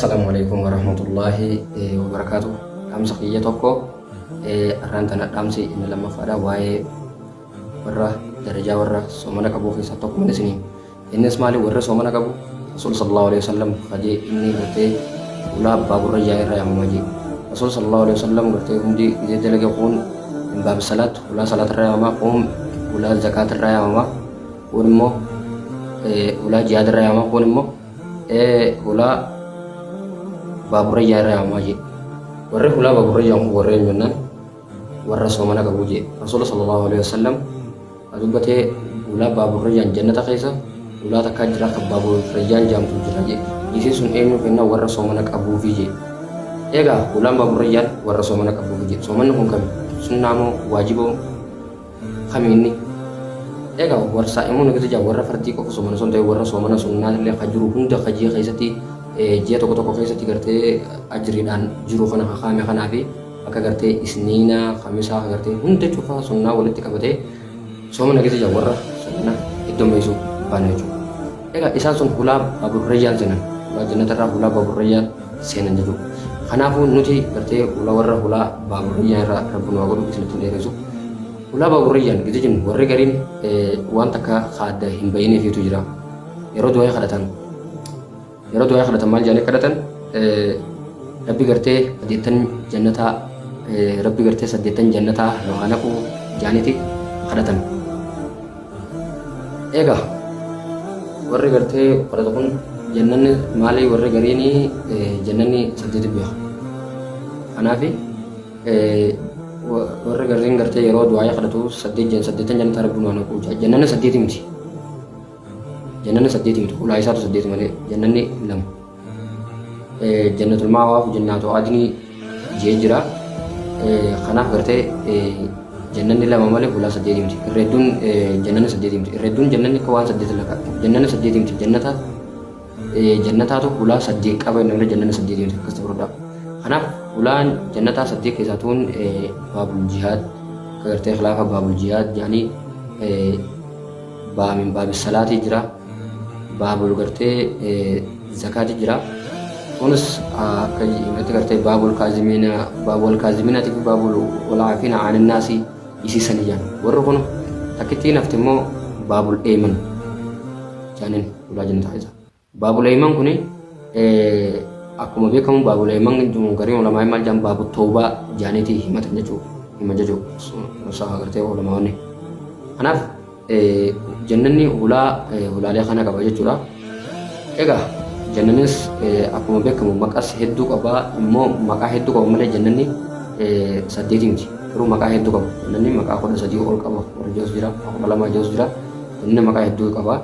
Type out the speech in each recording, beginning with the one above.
Assalamualaikum warahmatullahi wabarakatuh. Damsa kiyya tokko arraan tana dhaamsi inni lammaffaadha waa'ee warra darajaa warra soomana qabu keessaa tokko isiniin. Innis maali warra soomana qabu Rasul sallallahu alaihi wasallam kaje inni gartee ulaa baaburra jaayirra yaamama je. Rasul sallallahu alaihi wasallam gartee hundi ide dalage kun bab salat ulaa salatirra yaamama ulaa zakatirra yaamama kun immoo ulaa jihadirra yaamama kun immoo ulaa baburra jaayirra yaamama je. Warra ulaa baburra yaamu warra jennan warra soomana qabu je. Rasul sallallahu alaihi wasallam adubbate ulaa baburra jaan jannata keessa ulaa takka jira ka baburra jaan jaamtu jira je. Isi sun eenyu kenna warra soomana qabu je. Ega ulaan baburra jaan warra soomana qabu je. Soomanni kun kami sunnamo wajibo kami inni ega warsa imun gitu ja warra fardi ko soomana son tay warra soomana sunnaa le khajru hunda khaji khaysati ji'a tokko tokko keessatti gartee ajriidhaan jiru kana kakaame kanaafi akka gartee isniina khamisaa gartee hunda cufa sunnaa walitti qabatee soomana gitu ja warra sunnaa iddomeessu baana jechuudha. Egaa isaan sun ulaa baburrayyaan seenan ulaa jannatarraa ulaa baburrayyaan seenan jechuudha. Kanaafuu nuti gartee ulaa warra ulaa baburrayyaan irraa rabbuun waa godhu isinitti dheeressu. Ulaa baburrayyaan gitu jennu warri gariin waan takka haadda hin bayineefiitu jira. Yeroo du'aa kadhatan maal jaanii kadhatan rabbi gartee saddeettan jannataa yohaan aku jaaniti kadhatan. Egaa warri gartee kadhatu kun jannanni maali warri gariini jannanni saddeeti beeku. Kanaafi warri gariin gartee yeroo du'aa kadhatu saddeettan jannataa rabbi waan aku jannanni saddeeti miti. Jannanni saddeeti miti ulaa isaatu saddeeti malee jannanni lama. Jannatul ma'waa fi jannatul adnii jee jira. Kanaaf gartee jannanni lama malee ulaa saddeeti miti. Irreedduun jannanni saddeeti miti. Irreedduun jannanni akka waan saddeeti laqa. Jannanni saddeeti miti. Jannataatu ulaa saddeet qaba inni malee jannanni saddeeti miti akkas ta'uudha. Kanaaf ulaan jannataa saddeet keessaa tuun baabul jihaad gartee khilaafa baabul jihaad jaanii baabis salaatii jira. Baabul gartee zakaati jira. Kunis akka himatti gartee baabul kaazimiinaa fi baabul walaafina aanin naasii isiisanii jaan. Warri kun takkittiin hafti immoo baabul eeman jaaniin ulaa jannataa isa. Baabul eeman kuni akkuma beekamu baabul eeman gariin ulamaa maal jaan baabul toobaa jaaniitii himatan jechuudha. Hima jechuudha gartee ulamaawwanni. Kanaaf jannanni ulaalee kana qaba jechuudha. Egaa jannannis akkuma beekamu maqas hedduu qaba immoo maqaa hedduu qaba malee jannanni saddeeti miti. Garuu maqaa hedduu qaba. Jannanni maqaa 13 ol qaba. Warra jos jira, 12 jos jira. Jannanni maqaa hedduu qaba.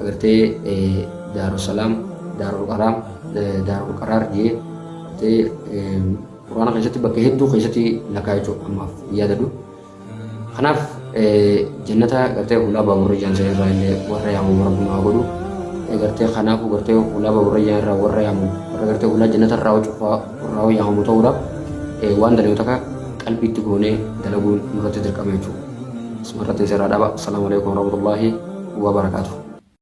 Agartee Daarussalaam, Daarul Qaraar jee Quraana keessatti bakka hedduu keessatti lakaa jechuudha ammaaf yaadadu. Kanaaf jannata gartee ulaa baburra jaan irraa illee warra yaamu rabbuun haa godhu. Gartee kanaafuu gartee ulaa baburra jaan irraa warra yaamu warra gartee ulaa jannata irraa cufaa warra yaamu ta'uudhaaf waan dalagu takka qalbiitti goonee dalaguun nurratti dirqama jechuudha. Asuma irratti seeraa dhaba. Assalaamu alaikum warahmatullaahi wabarakaatuh.